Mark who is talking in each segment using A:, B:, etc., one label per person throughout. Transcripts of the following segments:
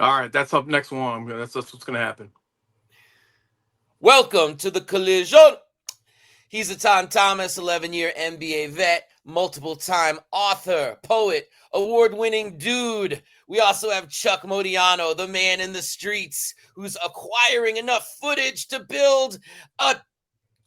A: All right, that's up next one. That's what's going to happen.
B: Welcome to the collision. He's Etan Thomas, 11-year NBA vet, multiple-time author, poet, award-winning dude. We also have Chuck Modiano, the man in the streets, who's acquiring enough footage to build a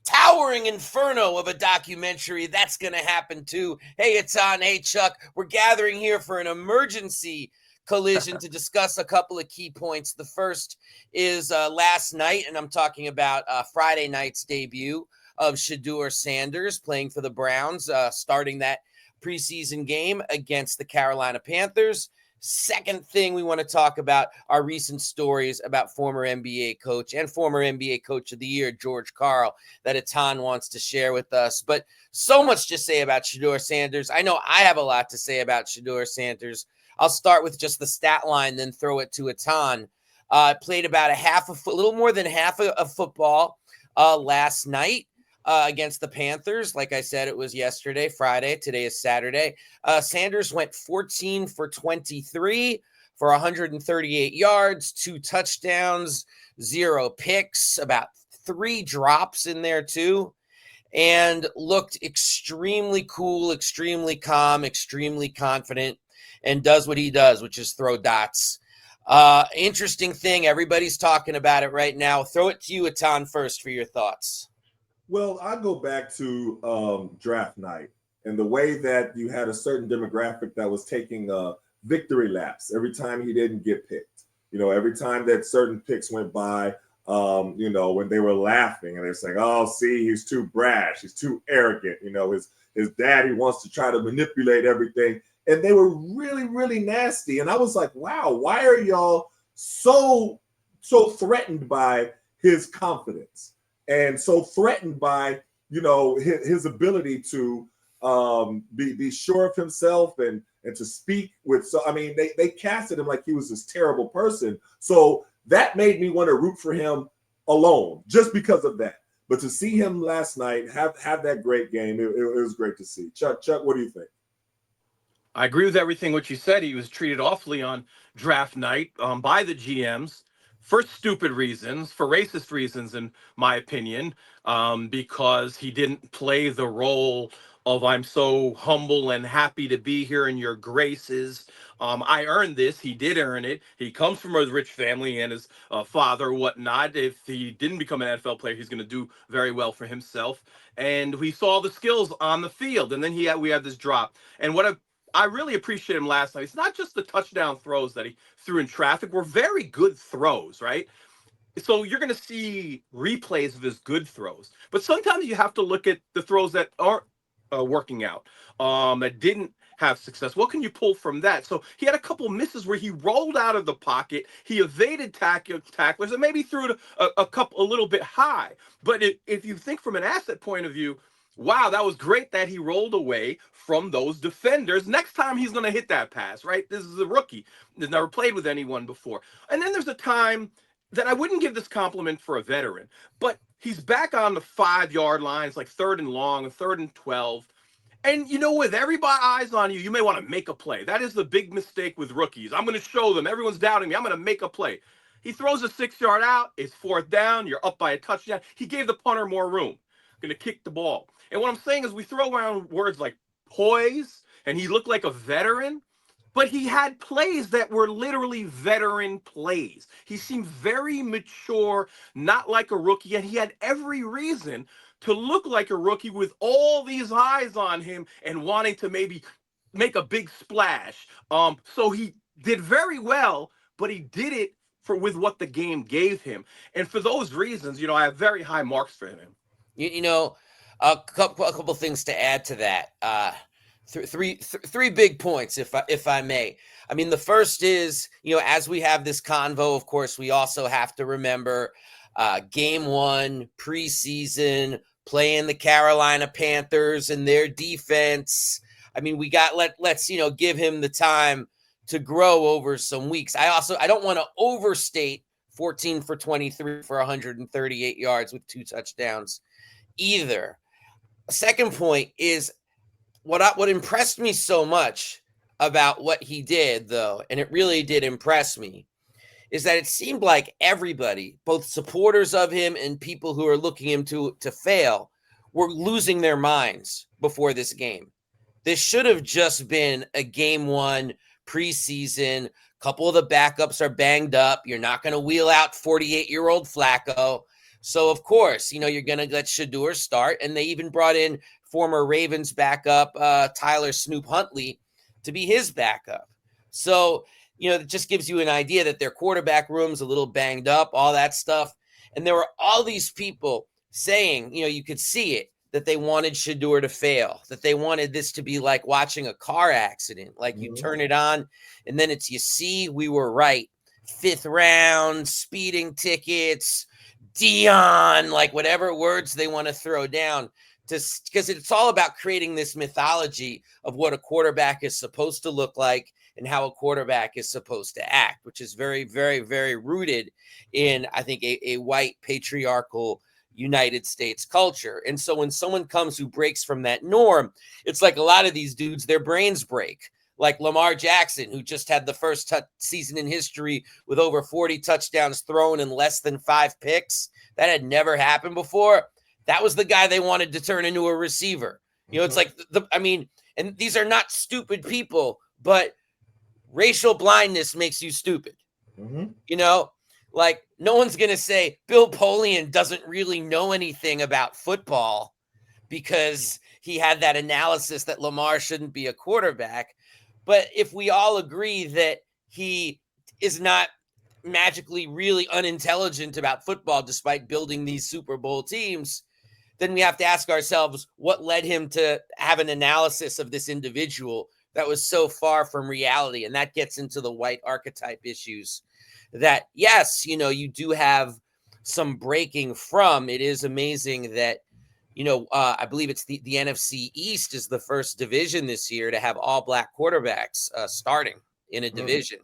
B: towering inferno of a documentary. That's going to happen too. Hey, Etan. Hey, Chuck. We're gathering here for an emergency collision to discuss a couple of key points. The first is last night, and I'm talking about Friday night's debut of Shedeur Sanders playing for the Browns, starting that preseason game against the Carolina Panthers. Second thing we want to talk about are recent stories about former NBA coach and former NBA Coach of the Year, George Karl, that Etan wants to share with us. But so much to say about Shedeur Sanders. I know I have a lot to say about Shedeur Sanders. I'll start with just the stat line, then throw it to Etan. Played about a little more than half of football last night. Against the Panthers. Like I said, it was yesterday, Friday. Today is Saturday. Sanders went 14 for 23 for 138 yards, 2 touchdowns, 0 picks, about 3 drops in there too, and looked extremely cool, extremely calm, extremely confident, and does what he does, which is throw dots. Interesting thing. Everybody's talking about it right now. Throw it to you, Etan, first for your thoughts.
C: Well, I go back to draft night and the way that you had a certain demographic that was taking victory laps every time he didn't get picked. Every time that certain picks went by, when they were laughing and they're saying, "Oh, see, he's too brash, he's too arrogant." His daddy wants to try to manipulate everything, and they were really, really nasty. And I was like, "Wow, why are y'all so threatened by his confidence?" And so threatened by, his ability to be sure of himself and to speak with. So, I mean, they casted him like he was this terrible person. So that made me want to root for him alone just because of that. But to see him last night have that great game, it was great to see. Chuck, what do you think?
A: I agree with everything what you said. He was treated awfully on draft night by the GMs for stupid reasons, for racist reasons, in my opinion, because he didn't play the role of "I'm so humble and happy to be here in your graces. I earned this." He did earn it. He comes from a rich family and his father, whatnot. If he didn't become an NFL player, he's going to do very well for himself. And we saw the skills on the field. And then we had this drop. And I really appreciate him last night. It's not just the touchdown throws that he threw in traffic were very good throws, right? So you're going to see replays of his good throws. But sometimes you have to look at the throws that aren't working out, that didn't have success. What can you pull from that? So he had a couple misses where he rolled out of the pocket, he evaded tacklers, and maybe threw it a little bit high. But if you think from an asset point of view, wow, that was great that he rolled away from those defenders. Next time he's going to hit that pass, right? This is a rookie. He's never played with anyone before. And then there's a time that I wouldn't give this compliment for a veteran, but he's back on the 5-yard line. It's like 3rd and long, 3rd and 12. And, with everybody eyes on you, you may want to make a play. That is the big mistake with rookies. I'm going to show them. Everyone's doubting me. I'm going to make a play. He throws a 6-yard out. It's 4th down. You're up by a touchdown. He gave the punter more room. Going to kick the ball. And what I'm saying is we throw around words like poise, and he looked like a veteran, but he had plays that were literally veteran plays. He seemed very mature, not like a rookie, and he had every reason to look like a rookie with all these eyes on him and wanting to maybe make a big splash. So he did very well, but he did it with what the game gave him. And for those reasons, I have very high marks for him.
B: A couple things to add to that. Three big points, if I may. I mean, the first is, as we have this convo, of course, we also have to remember game 1, preseason, playing the Carolina Panthers and their defense. I mean, let's give him the time to grow over some weeks. I don't want to overstate 14 for 23 for 138 yards with 2 touchdowns either. Second point is what impressed me so much about what he did, though, and it really did impress me, is that it seemed like everybody, both supporters of him and people who are looking him to fail, were losing their minds before this game. This should have just been a game one preseason. A couple of the backups are banged up. You're not going to wheel out 48-year-old Flacco. So, of course, you know, you're going to let Shedeur start. And they even brought in former Ravens backup Tyler Snoop Huntley to be his backup. So, you know, it just gives you an idea that their quarterback room's a little banged up, all that stuff. And there were all these people saying, you know, you could see it, that they wanted Shedeur to fail, that they wanted this to be like watching a car accident. Like you turn it on and then it's, you see, we were right. 5th round, speeding tickets, Dion, like whatever words they want to throw down, because it's all about creating this mythology of what a quarterback is supposed to look like and how a quarterback is supposed to act, which is very, very, very rooted in, I think, a white patriarchal United States culture. And so when someone comes who breaks from that norm, it's like a lot of these dudes, their brains break. Like Lamar Jackson, who just had the first season in history with over 40 touchdowns thrown and less than 5 picks. That had never happened before. That was the guy they wanted to turn into a receiver. You know, it's like, I mean, and these are not stupid people, but racial blindness makes you stupid. You know, like no one's going to say Bill Polian doesn't really know anything about football because he had that analysis that Lamar shouldn't be a quarterback. But if we all agree that he is not magically really unintelligent about football, despite building these Super Bowl teams, then we have to ask ourselves what led him to have an analysis of this individual that was so far from reality. And that gets into the white archetype issues that, yes, you know, you do have some breaking from. It is amazing that, you know, I believe it's the NFC East is the first division this year to have all black quarterbacks starting in a division.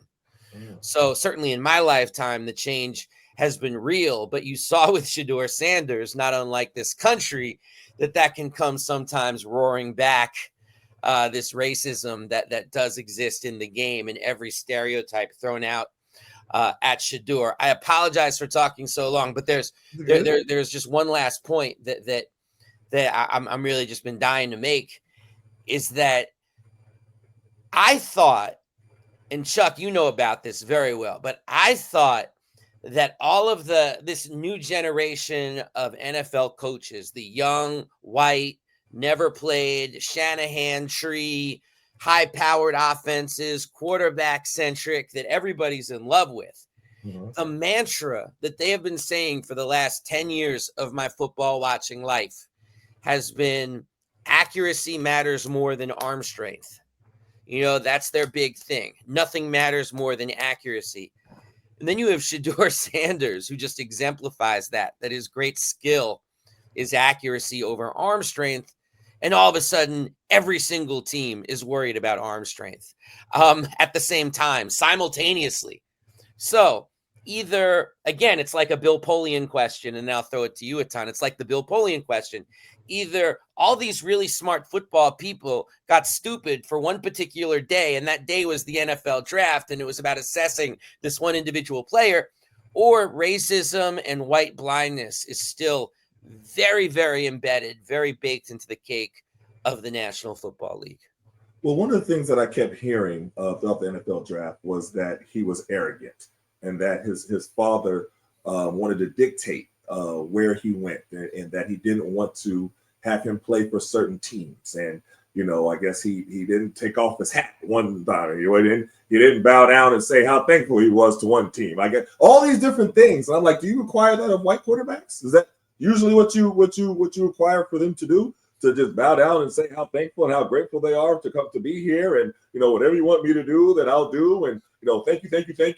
B: So certainly in my lifetime, the change has been real. But you saw with Shedeur Sanders, not unlike this country, that can come sometimes roaring back, this racism that does exist in the game and every stereotype thrown out at Shedeur. I apologize for talking so long, but there's just one last point that I'm really just been dying to make, is that I thought, and Chuck, you know about this very well, but I thought that all of this new generation of NFL coaches, the young, white, never played, Shanahan tree, high-powered offenses, quarterback-centric, that everybody's in love with. The mantra that they have been saying for the last 10 years of my football watching life has been accuracy matters more than arm strength. You know, that's their big thing. Nothing matters more than accuracy. And then you have Shedeur Sanders, who just exemplifies that his great skill is accuracy over arm strength. And all of a sudden, every single team is worried about arm strength at the same time, simultaneously. So either, again, it's like a Bill Polian question, and I'll throw it to you, Etan. It's like the Bill Polian question. Either all these really smart football people got stupid for one particular day, and that day was the NFL draft, and it was about assessing this one individual player, or racism and white blindness is still very, very embedded, very baked into the cake of the National Football League.
C: Well, one of the things that I kept hearing throughout the NFL draft was that he was arrogant and that his father wanted to dictate where he went, and that he didn't want to have him play for certain teams. And, you know, I guess he didn't take off his hat one time. He didn't bow down and say how thankful he was to one team. I get all these different things. And I'm like, do you require that of white quarterbacks? Is that usually what you require for them to do? To just bow down and say how thankful and how grateful they are to come to be here, and, you know, whatever you want me to do, that I'll do, and, you know, thank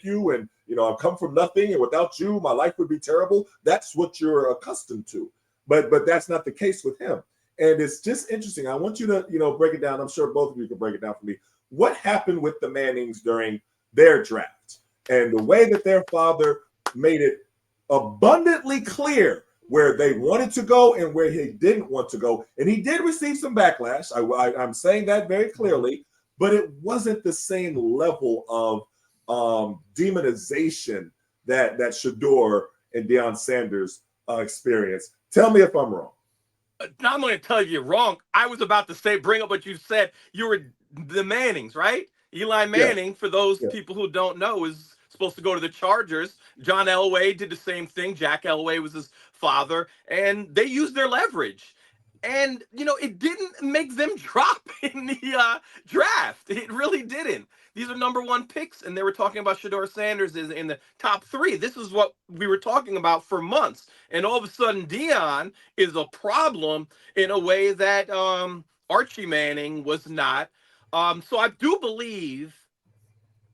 C: you, and, you know, I've come from nothing, and without you, my life would be terrible. That's what you're accustomed to, but that's not the case with him. And it's just interesting. I want you to, you know, break it down. I'm sure both of you can break it down for me. What happened with the Mannings during their draft, and the way that their father made it abundantly clear where they wanted to go and where he didn't want to go. And he did receive some backlash. I'm saying that very clearly, but it wasn't the same level of demonization that Shedeur and Deion Sanders experience. Tell me if I'm wrong.
A: Now I'm going to tell you you're wrong. I was about to say, bring up what you said. You were the Mannings, right? Eli
C: Yeah,
A: Manning, for those
C: yeah.
A: people who don't know, is supposed to go to the Chargers. John Elway did the same thing. Jack Elway was his father, and they used their leverage. And, it didn't make them drop in the draft. It really didn't. These are number one picks, and they were talking about Shedeur Sanders is in the top three. This is what we were talking about for months. And all of a sudden, Deion is a problem in a way that Archie Manning was not. So I do believe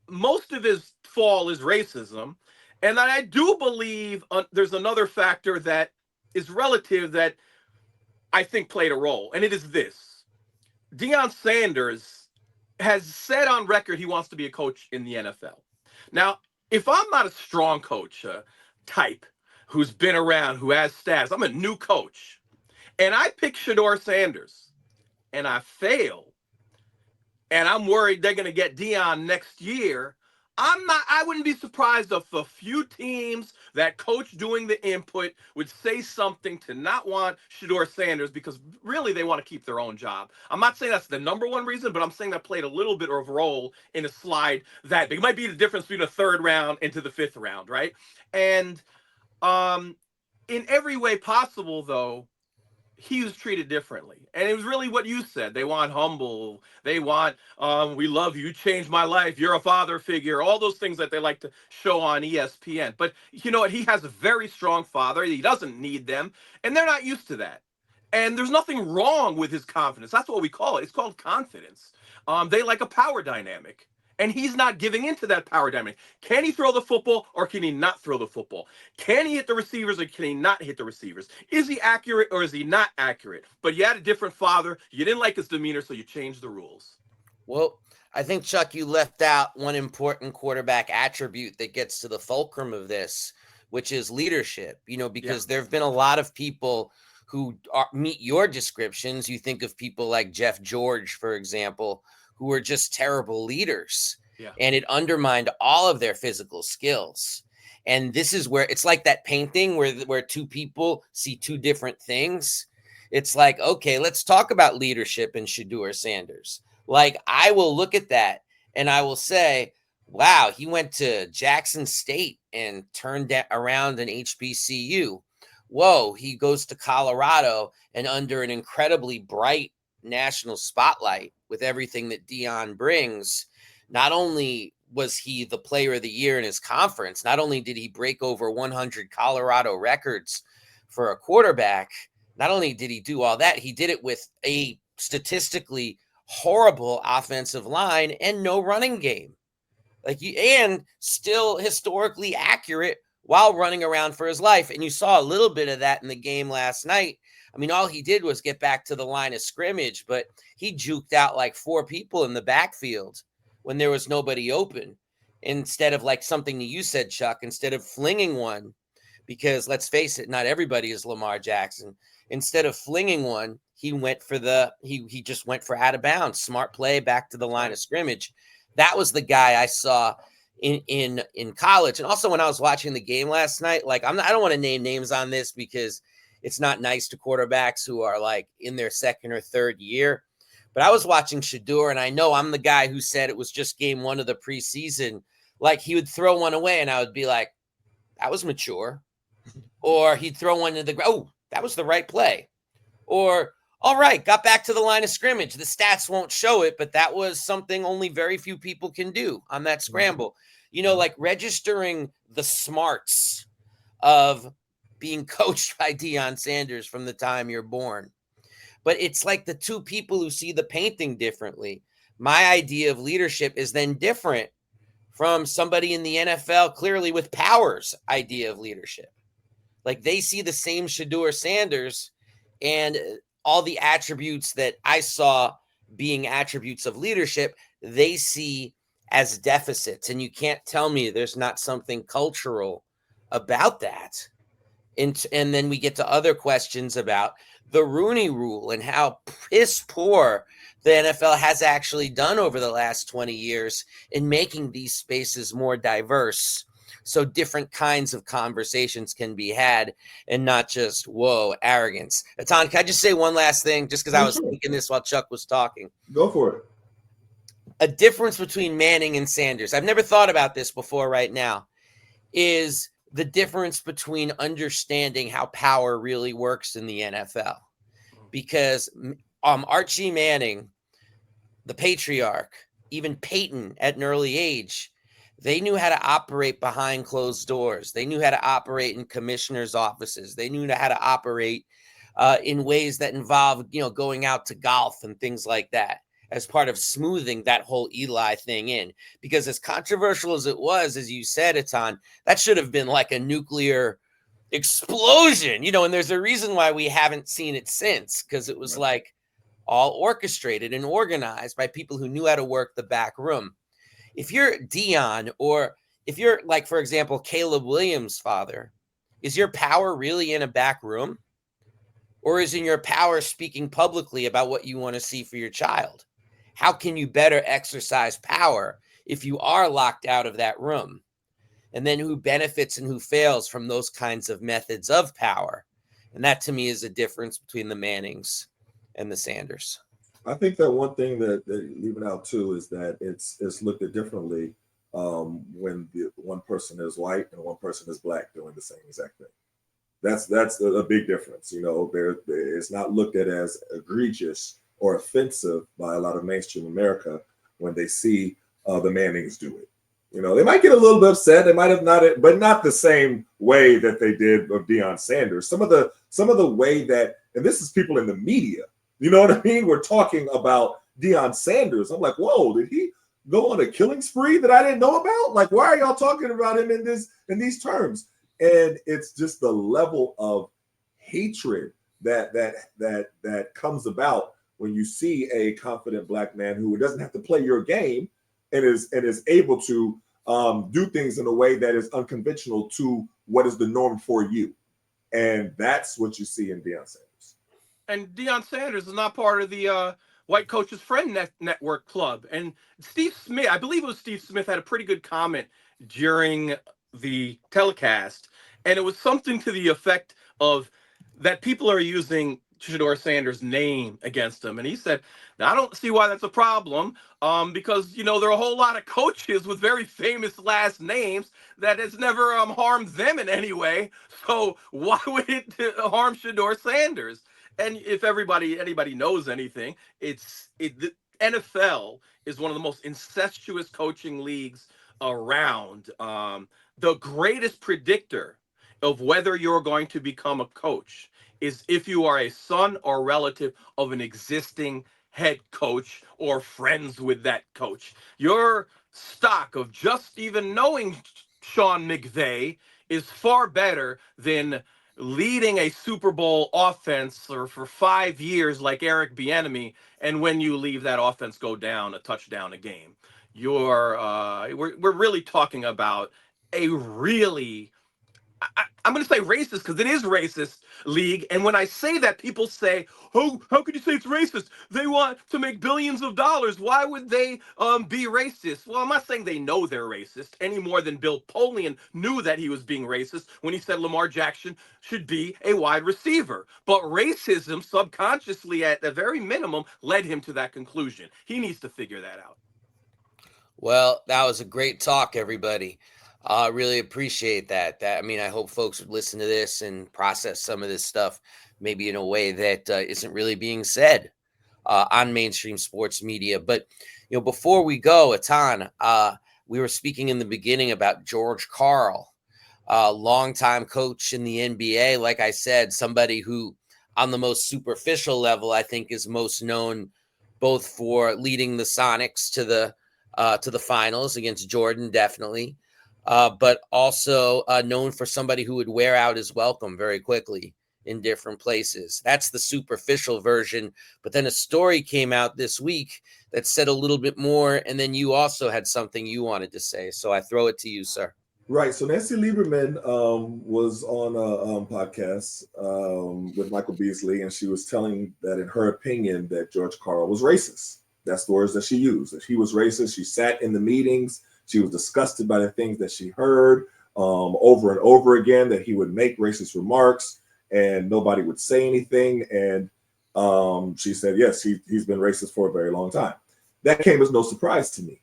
A: most of his fall is racism. And I do believe there's another factor that is relative that I think played a role. And it is this: Deion Sanders has said on record he wants to be a coach in the NFL. Now, if I'm not a strong coach type who's been around, who has stats, I'm a new coach, and I pick Shedeur Sanders and I fail, and I'm worried they're going to get Deion next year. I wouldn't be surprised if a few teams that coach doing the input would say something to not want Shedeur Sanders because really they want to keep their own job. I'm not saying that's the number one reason, but I'm saying that played a little bit of a role in a slide that big. It might be the difference between a third round into the fifth round, right? And in every way possible, though, he was treated differently. And it was really what you said. They want humble. They want, we love you. You changed my life. You're a father figure. All those things that they like to show on ESPN. But you know what? He has a very strong father. He doesn't need them. And they're not used to that. And there's nothing wrong with his confidence. That's what we call it. It's called confidence. They like a power dynamic. And he's not giving into that power dynamic. Can he throw the football or can he not throw the football? Can he hit the receivers or can he not hit the receivers? Is he accurate or is he not accurate? But you had a different father. You didn't like his demeanor, so you changed the rules.
B: Well, I think, Chuck, you left out one important quarterback attribute that gets to the fulcrum of this, which is leadership. Because there have been a lot of people who meet your descriptions. You think of people like Jeff George, for example, who were just terrible leaders.
A: Yeah.
B: And it undermined all of their physical skills. And this is where it's like that painting where two people see two different things. It's like, okay, let's talk about leadership in Shedeur Sanders. Like, I will look at that and I will say, wow, he went to Jackson State and turned around an HBCU. Whoa, he goes to Colorado and under an incredibly bright national spotlight with everything that Deion brings. Not only was he the player of the year in his conference, not only did he break over 100 Colorado records for a quarterback, not only did he do all that, he did it with a statistically horrible offensive line and no running game. And still historically accurate while running around for his life. And you saw a little bit of that in the game last night. I mean, all he did was get back to the line of scrimmage, but he juked out like four people in the backfield when there was nobody open. Instead of like something that you said, Chuck, instead of flinging one, because let's face it, not everybody is Lamar Jackson. Instead of flinging one, he went for he just went for out of bounds, smart play, back to the line of scrimmage. That was the guy I saw in college. And also when I was watching the game last night, like I don't want to name names on this because it's not nice to quarterbacks who are like in their second or third year. But I was watching Shedeur, and I know I'm the guy who said it was just game one of the preseason. Like he would throw one away, and I would be like, that was mature. Or he'd throw one to the ground. Oh, that was the right play. Or, all right, got back to the line of scrimmage. The stats won't show it, but that was something only very few people can do on that scramble. Like registering the smarts of being coached by Deion Sanders from the time you're born. But it's like the two people who see the painting differently. My idea of leadership is then different from somebody in the NFL clearly with power's idea of leadership. Like they see the same Shedeur Sanders and all the attributes that I saw being attributes of leadership, they see as deficits. And you can't tell me there's not something cultural about that. And then we get to other questions about the Rooney Rule and how piss poor the NFL has actually done over the last 20 years in making these spaces more diverse. So different kinds of conversations can be had and not just, whoa, arrogance. Etan, can I just say one last thing? Just because I was thinking this while Chuck was talking.
C: Go for it.
B: A difference between Manning and Sanders, I've never thought about this before right now, is the difference between understanding how power really works in the NFL. Because Archie Manning, the patriarch, even Peyton at an early age, they knew how to operate behind closed doors. They knew how to operate in commissioners' offices. They knew how to operate in ways that involved, going out to golf and things like that, as part of smoothing that whole Eli thing in. Because as controversial as it was, as you said, Etan, that should have been like a nuclear explosion, and there's a reason why we haven't seen it since, because it was like all orchestrated and organized by people who knew how to work the back room. If you're Dion, or if you're, like, for example, Caleb Williams' father, is your power really in a back room? Or is in your power speaking publicly about what you want to see for your child? How can you better exercise power if you are locked out of that room? And then who benefits and who fails from those kinds of methods of power? And that, to me, is a difference between the Mannings and the Sanders.
C: I think that one thing that leaving out too is that it's looked at differently when the one person is white and one person is black doing the same exact thing. That's a big difference. It's not looked at as egregious or offensive by a lot of mainstream America when they see the Mannings do it. They might get a little bit upset. They might have not, but not the same way that they did of Deion Sanders. Some of the way that, and this is people in the media, you know what I mean? We're talking about Deion Sanders. I'm like, whoa, did he go on a killing spree that I didn't know about? Like, why are y'all talking about him in these terms? And it's just the level of hatred that comes about when you see a confident black man who doesn't have to play your game and is able to do things in a way that is unconventional to what is the norm for you. And that's what you see in Deion Sanders.
A: And Deion Sanders is not part of the White Coaches Friend Network Club. And Steve Smith, I believe it was Steve Smith, had a pretty good comment during the telecast. And it was something to the effect of that people are using Shedeur Sanders' name against him. And he said, now, I don't see why that's a problem, because, there are a whole lot of coaches with very famous last names that has never harmed them in any way. So why would it harm Shedeur Sanders? And if anybody knows anything, the NFL is one of the most incestuous coaching leagues around. The greatest predictor of whether you're going to become a coach is if you are a son or relative of an existing head coach or friends with that coach. Your stock of just even knowing Sean McVay is far better than leading a Super Bowl offense for 5 years like Eric Bieniemy, and when you leave that offense go down a touchdown a game. We're really talking about a really, I'm going to say racist, because it is racist league. And when I say that, people say, "Oh, how could you say it's racist? They want to make billions of dollars. Why would they be racist?" Well, I'm not saying they know they're racist any more than Bill Polian knew that he was being racist when he said Lamar Jackson should be a wide receiver. But racism subconsciously, at the very minimum, led him to that conclusion. He needs to figure that out.
B: Well, that was a great talk, everybody. Really appreciate that. I hope folks would listen to this and process some of this stuff maybe in a way that isn't really being said on mainstream sports media. But, before we go, Etan, we were speaking in the beginning about George Karl, longtime coach in the NBA. Like I said, somebody who on the most superficial level, I think, is most known both for leading the Sonics to the finals against Jordan, definitely. But also known for somebody who would wear out his welcome very quickly in different places. That's the superficial version. But then a story came out this week that said a little bit more, and then you also had something you wanted to say. So I throw it to you, sir.
C: Right. So Nancy Lieberman was on a podcast with Michael Beasley, and she was telling that, in her opinion, that George Karl was racist. That's the words that she used. That he was racist. She sat in the meetings. She was disgusted by the things that she heard. over and over again that he would make racist remarks and nobody would say anything. And she said, yes, he's been racist for a very long time. That came as no surprise to me.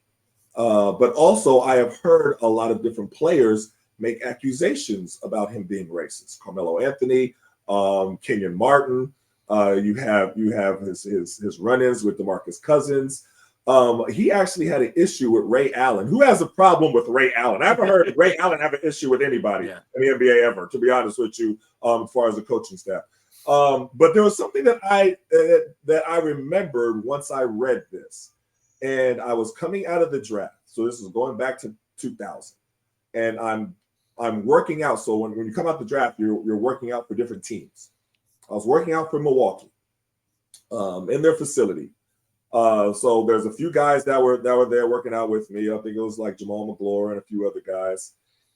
C: But also, I have heard a lot of different players make accusations about him being racist. Carmelo Anthony, Kenyon Martin. You have his run-ins with DeMarcus Cousins. He actually had an issue with Ray Allen. Who has a problem with Ray Allen? I haven't heard Ray Allen have an issue with anybody in the NBA ever, to be honest with you, as far as the coaching staff. But there was something that I remembered once I read this, and I was coming out of the draft. So this is going back to 2000, and I'm working out. So when you come out the draft, you're working out for different teams. I was working out for Milwaukee, in their facility. So there's a few guys that were there working out with me. I think it was like Jamal McGlure and a few other guys.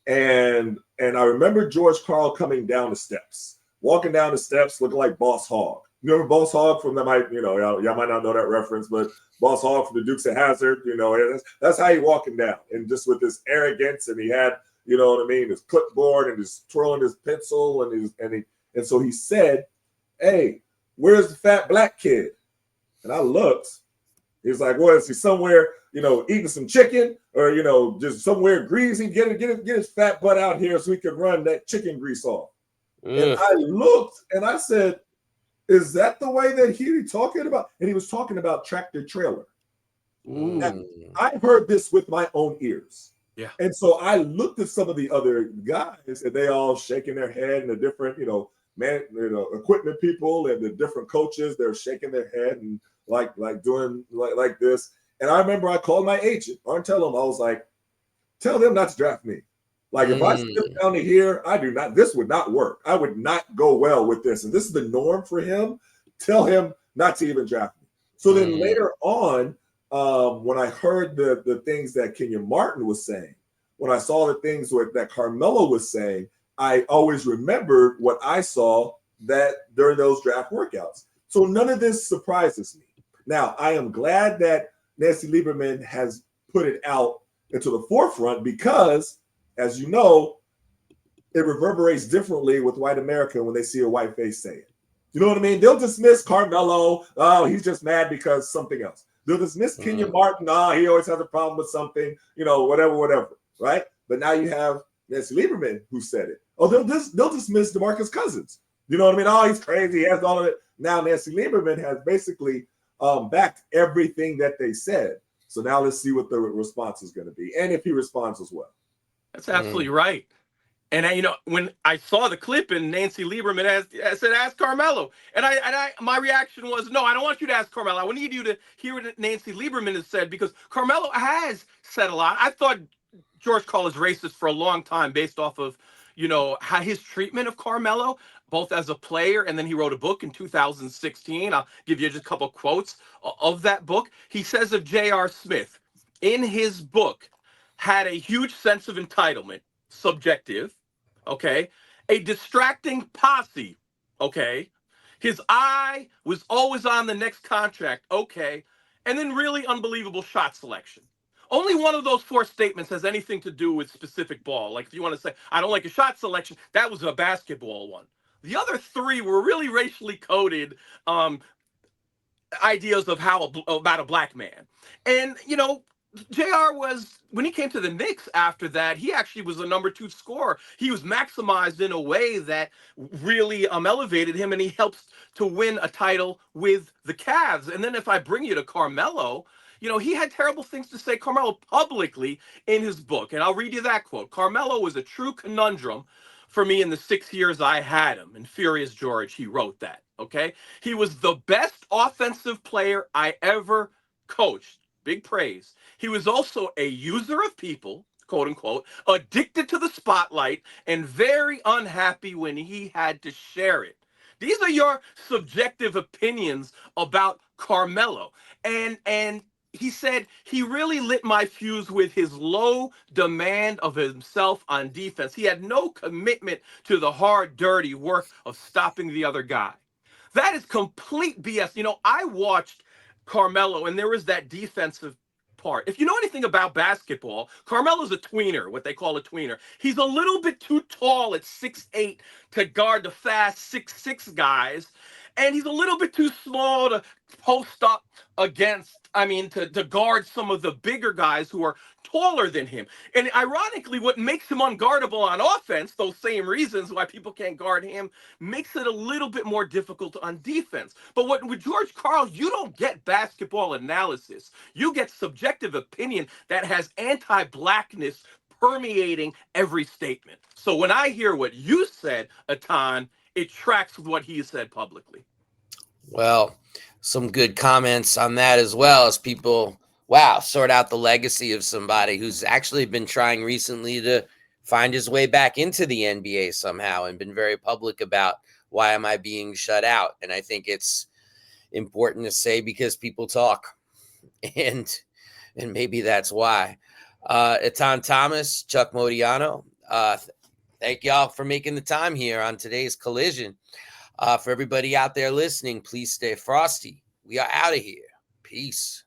C: And I remember George Karl coming down the steps, walking down the steps looking like Boss Hogg. You remember Boss Hogg from that? Y'all might not know that reference, but Boss Hogg from the Dukes of Hazzard. That's how he walking down, and just with this arrogance, and he had, you know what I mean, his clipboard and he's twirling his pencil, and so he said, "Hey, where's the fat black kid?" And I looked. He was like, "Well, is he somewhere, eating some chicken, or just somewhere greasy? Get his fat butt out here so we can run that chicken grease off." And I looked and I said, "Is that the way that he talking about?" And he was talking about tractor trailer. Now, I heard this with my own ears.
A: Yeah.
C: And so I looked at some of the other guys, and they all shaking their head, and the different, equipment people and the different coaches, they're shaking their head and like doing like this. And I remember I called my agent, tell him, I was like, "Tell them not to draft me. Like, if I step down to here, this would not work. I would not go well with this. And this is the norm for him. Tell him not to even draft me." So then later on, when I heard the things that Kenyon Martin was saying, when I saw the things that Carmelo was saying, I always remembered what I saw that during those draft workouts. So none of this surprises me. Now, I am glad that Nancy Lieberman has put it out into the forefront because, as you know, it reverberates differently with white America when they see a white face say it. You know what I mean? They'll dismiss Carmelo. Oh, he's just mad because something else. They'll dismiss Kenyon Martin. He always has a problem with something, whatever, right? But now you have Nancy Lieberman who said it. Oh, they'll dismiss DeMarcus Cousins. You know what I mean? Oh, he's crazy. He has all of it. Now Nancy Lieberman has basically backed everything that they said. So now let's see what the response is going to be, and if he responds as well.
A: That's absolutely right. And when I saw the clip and Nancy Lieberman said, "Ask Carmelo," and my reaction was, "No, I don't want you to ask Carmelo. I need you to hear what Nancy Lieberman has said, because Carmelo has said a lot." I thought George Karl is racist for a long time based off of, how his treatment of Carmelo, both as a player, and then he wrote a book in 2016. I'll give you just a couple quotes of that book. He says of J.R. Smith, in his book, had a huge sense of entitlement, subjective, okay, a distracting posse, okay, his eye was always on the next contract, okay, and then really unbelievable shot selection. Only one of those four statements has anything to do with specific ball. Like, if you want to say, "I don't like a shot selection," that was a basketball one. The other three were really racially coded ideas of about a black man. And, JR was, when he came to the Knicks after that, he actually was a number 2 scorer. He was maximized in a way that really elevated him, and he helps to win a title with the Cavs. And then if I bring you to Carmelo, he had terrible things to say, Carmelo, publicly in his book. And I'll read you that quote. "Carmelo was a true conundrum for me in the 6 years I had him." In Furious George, he wrote that, okay? "He was the best offensive player I ever coached." Big praise. "He was also a user of people, quote unquote, addicted to the spotlight, and very unhappy when he had to share it." These are your subjective opinions about Carmelo. And he said, "He really lit my fuse with his low demand of himself on defense. He had no commitment to the hard, dirty work of stopping the other guy." That is complete BS. I watched Carmelo, and there was that defensive part, if you know anything about basketball, Carmelo's a tweener, what they call a tweener. He's a little bit too tall at 6'8" to guard the fast 6'6" guys, and he's a little bit too small to post up to guard some of the bigger guys who are taller than him. And ironically, what makes him unguardable on offense, those same reasons why people can't guard him, makes it a little bit more difficult on defense. But with George Karl, you don't get basketball analysis. You get subjective opinion that has anti-blackness permeating every statement. So when I hear what you said, Etan, it tracks with what he said publicly.
B: Well, some good comments on that as well, as people, sort out the legacy of somebody who's actually been trying recently to find his way back into the NBA somehow and been very public about, why am I being shut out? And I think it's important to say, because people talk, and maybe that's why. Etan Thomas, Chuck Modiano, thank y'all for making the time here on today's Collision. For everybody out there listening, please stay frosty. We are out of here. Peace.